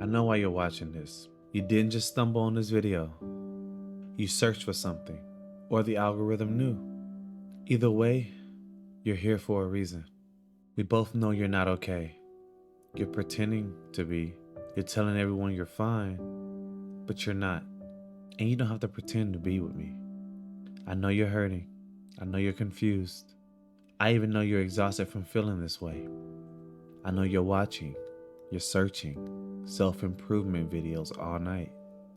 I know why you're watching this. You didn't just stumble on this video. You searched for something, or the algorithm knew. Either way, you're here for a reason. We both know you're not okay. You're pretending to be. You're telling everyone you're fine, but you're not. And you don't have to pretend to be with me. I know you're hurting. I know you're confused. I even know you're exhausted from feeling this way. I know you're watching, you're searching self-improvement videos all night,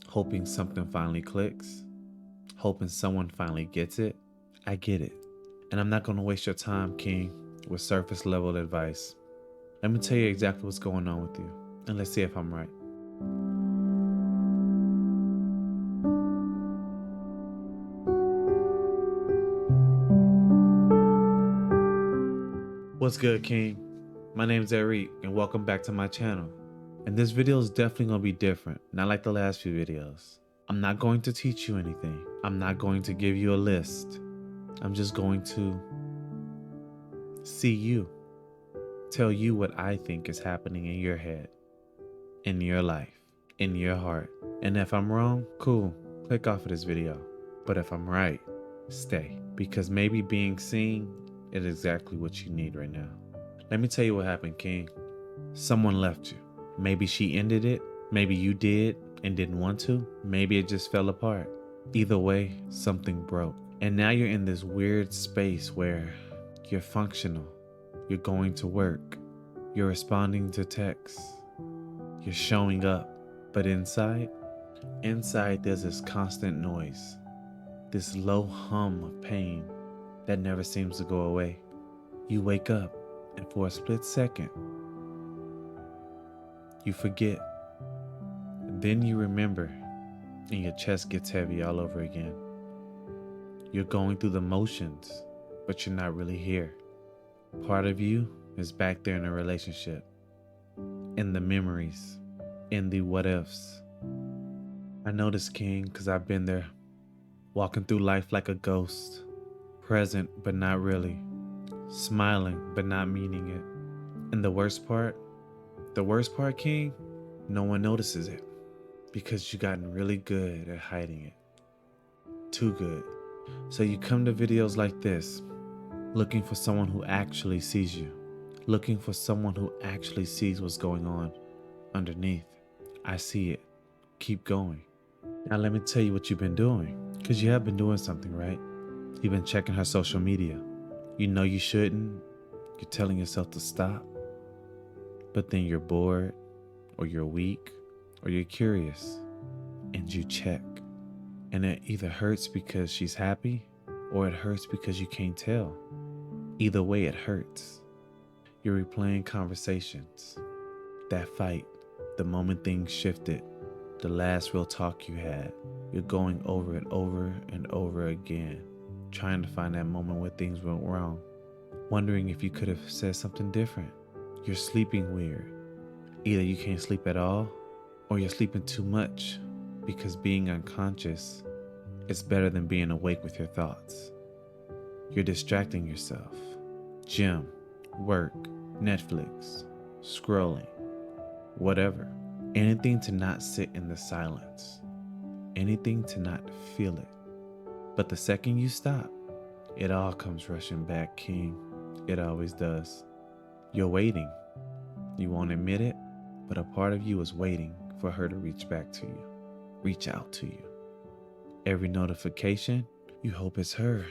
hoping something finally clicks, hoping someone finally gets it. I get it. And I'm not going to waste your time, King, with surface level advice. Let me tell you exactly what's going on with you, and let's see if I'm right. What's good, King? My name's Eric, and welcome back to my channel. And this video is definitely going to be different, not like the last few videos. I'm not going to teach you anything. I'm not going to give you a list. I'm just going to see you, tell you what I think is happening in your head, in your life, in your heart. And if I'm wrong, cool, click off of this video. But if I'm right, stay, because maybe being seen is exactly what you need right now. Let me tell you what happened, King. Someone left you. Maybe she ended it. Maybe you did and didn't want to. Maybe it just fell apart. Either way, something broke. And now you're in this weird space where you're functional. You're going to work. You're responding to texts. You're showing up. But inside there's this constant noise. This low hum of pain that never seems to go away. You wake up, and for a split second, you forget. And then you remember, and your chest gets heavy all over again. You're going through the motions, but you're not really here. Part of you is back there in a relationship, in the memories, in the what ifs. I know this, King, because I've been there, walking through life like a ghost, present but not really, smiling but not meaning it. And the worst part, King, no one notices it because you've gotten really good at hiding it. Too good. So you come to videos like this, looking for someone who actually sees you, looking for someone who actually sees what's going on underneath. I see it. Keep going. Now let me tell you what you've been doing, because you have been doing something, right? You've been checking her social media. You know you shouldn't. You're telling yourself to stop. But then you're bored, or you're weak, or you're curious, and you check. And it either hurts because she's happy, or it hurts because you can't tell. Either way, it hurts. You're replaying conversations, that fight, the moment things shifted, the last real talk you had. You're going over it over and over again, trying to find that moment where things went wrong, wondering if you could have said something different. You're sleeping weird. Either you can't sleep at all, or you're sleeping too much, because being unconscious is better than being awake with your thoughts. You're distracting yourself. Gym, work, Netflix, scrolling, whatever. Anything to not sit in the silence. Anything to not feel it. But the second you stop, it all comes rushing back, King. It always does. You're waiting. You won't admit it, but a part of you is waiting for her to reach back to you, reach out to you. Every notification, you hope it's her.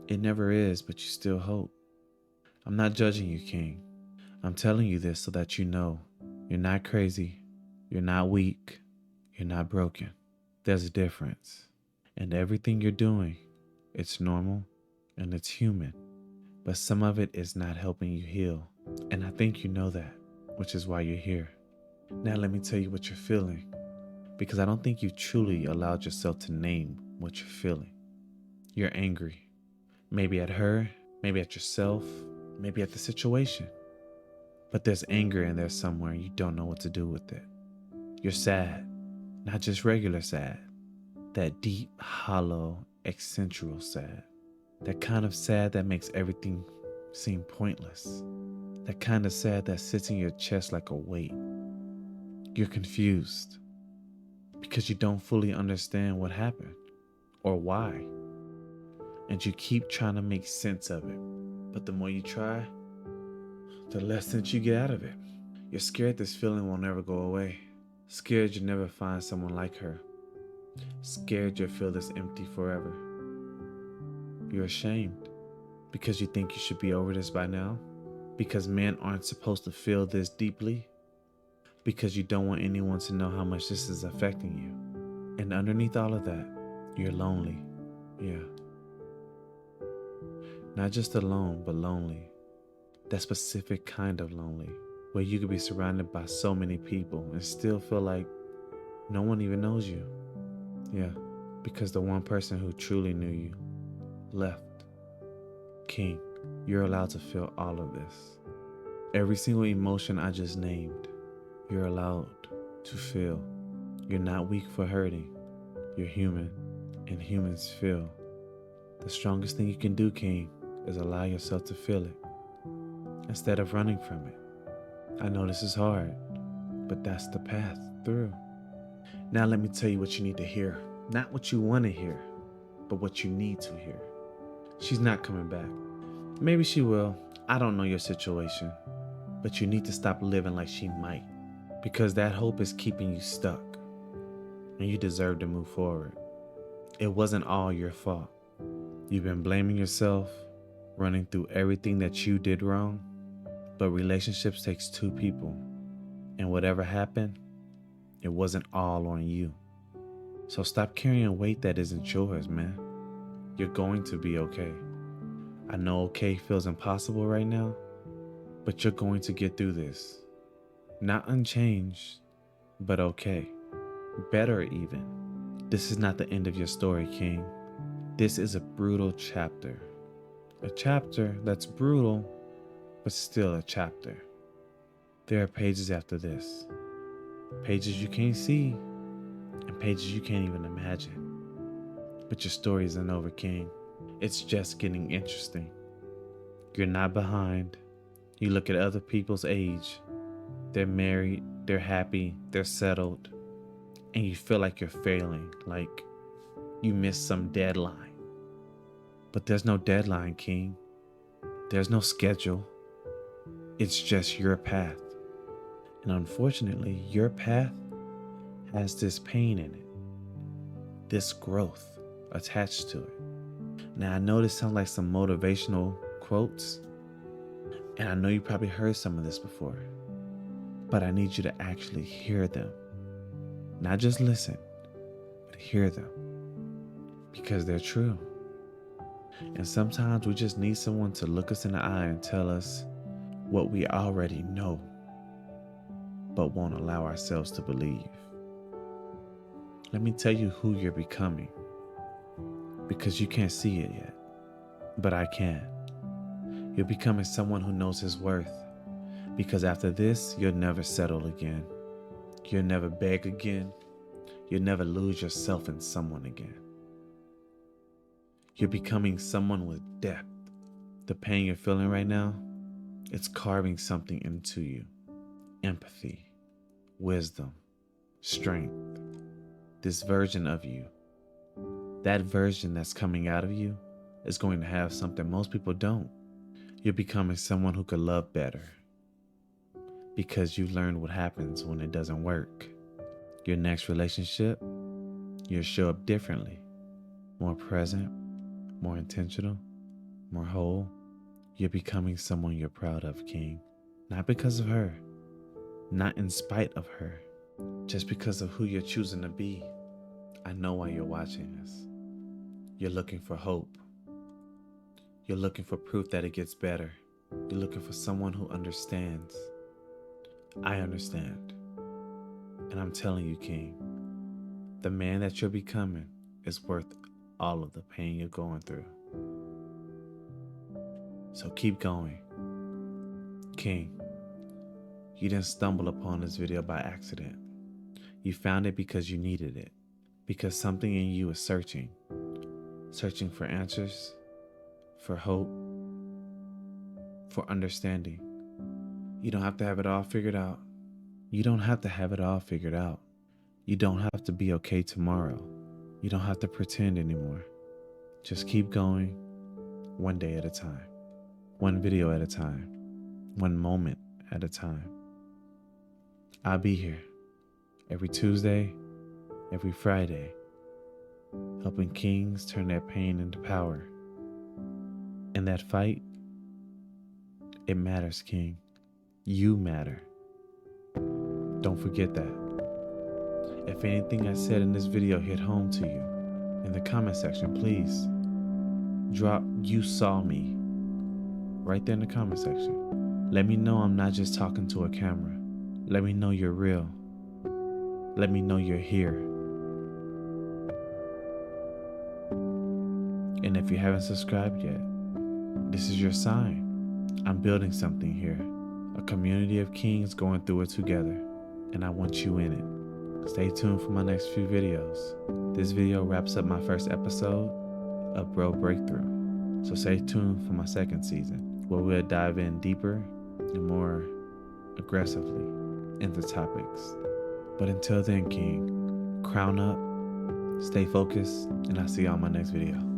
It never is, but you still hope. I'm not judging you, King. I'm telling you this so that you know you're not crazy, you're not weak, you're not broken. There's a difference. And everything you're doing, it's normal and it's human. But some of it is not helping you heal. And I think you know that, which is why you're here. Now let me tell you what you're feeling, because I don't think you've truly allowed yourself to name what you're feeling. You're angry. Maybe at her, maybe at yourself, maybe at the situation. But there's anger in there somewhere and you don't know what to do with it. You're sad, not just regular sad. That deep, hollow, eccentric sad. That kind of sad that makes everything seem pointless. That kind of sad that sits in your chest like a weight. You're confused because you don't fully understand what happened or why. And you keep trying to make sense of it. But the more you try, the less sense you get out of it. You're scared this feeling will never go away. Scared you'll never find someone like her. Scared you'll feel this empty forever. You're ashamed because you think you should be over this by now. Because men aren't supposed to feel this deeply. Because you don't want anyone to know how much this is affecting you. And underneath all of that, you're lonely. Yeah. Not just alone, but lonely. That specific kind of lonely, where you could be surrounded by so many people and still feel like no one even knows you. Yeah, because the one person who truly knew you left. King, you're allowed to feel all of this. Every single emotion I just named, you're allowed to feel. You're not weak for hurting. You're human, and humans feel. The strongest thing you can do, King, is allow yourself to feel it instead of running from it. I know this is hard, but that's the path through. Now let me tell you what you need to hear. Not what you want to hear, but what you need to hear. She's not coming back. Maybe she will. I don't know your situation. But you need to stop living like she might, because that hope is keeping you stuck, and you deserve to move forward. It wasn't all your fault. You've been blaming yourself, running through everything that you did wrong, but relationships takes two people, and whatever happened, it wasn't all on you. So stop carrying a weight that isn't yours, man. You're going to be okay. I know okay feels impossible right now, but you're going to get through this. Not unchanged, but okay. Better even. This is not the end of your story, King. This is a brutal chapter. A chapter that's brutal, but still a chapter. There are pages after this. Pages you can't see, and pages you can't even imagine. But your story isn't over, King. It's just getting interesting. You're not behind. You look at other people's age. They're married, they're happy, they're settled, and you feel like you're failing, like you missed some deadline. But there's no deadline, King. There's no schedule. It's just your path. And unfortunately, your path has this pain in it, this growth attached to it. Now, I know this sounds like some motivational quotes, and I know you probably heard some of this before, but I need you to actually hear them. Not just listen, but hear them, because they're true. And sometimes we just need someone to look us in the eye and tell us what we already know, but won't allow ourselves to believe. Let me tell you who you're becoming, because you can't see it yet, but I can. You're becoming someone who knows his worth, because after this, you'll never settle again. You'll never beg again. You'll never lose yourself in someone again. You're becoming someone with depth. The pain you're feeling right now, it's carving something into you. Empathy, wisdom, strength. This version of you, that version that's coming out of you, is going to have something most people don't. You're becoming someone who could love better, because you've learned what happens when it doesn't work. Your next relationship, you'll show up differently, more present, more intentional, more whole. You're becoming someone you're proud of, King. Not because of her, not in spite of her, just because of who you're choosing to be. I know why you're watching this. You're looking for hope. You're looking for proof that it gets better. You're looking for someone who understands. I understand. And I'm telling you, King, the man that you're becoming is worth all of the pain you're going through. So keep going. King, you didn't stumble upon this video by accident. You found it because you needed it. Because something in you is searching for answers, for hope, for understanding. You don't have to have it all figured out. You don't have to have it all figured out. You don't have to be okay tomorrow. You don't have to pretend anymore. Just keep going, one day at a time, one video at a time, one moment at a time. I'll be here every Tuesday, every Friday, helping kings turn their pain into power. In that fight, it matters, King. You matter. Don't forget that. If anything I said in this video hit home to you, in the comment section, please drop "you saw me" right there in the comment section. Let me know I'm not just talking to a camera. Let me know you're real. Let me know you're here. And if you haven't subscribed yet, this is your sign. I'm building something here, a community of kings going through it together, and I want you in it. Stay tuned for my next few videos. This video wraps up my first episode of BroBreakThrough, so stay tuned for my second season, where we'll dive in deeper and more aggressively into topics. But until then, King, crown up, stay focused, and I'll see you on my next video.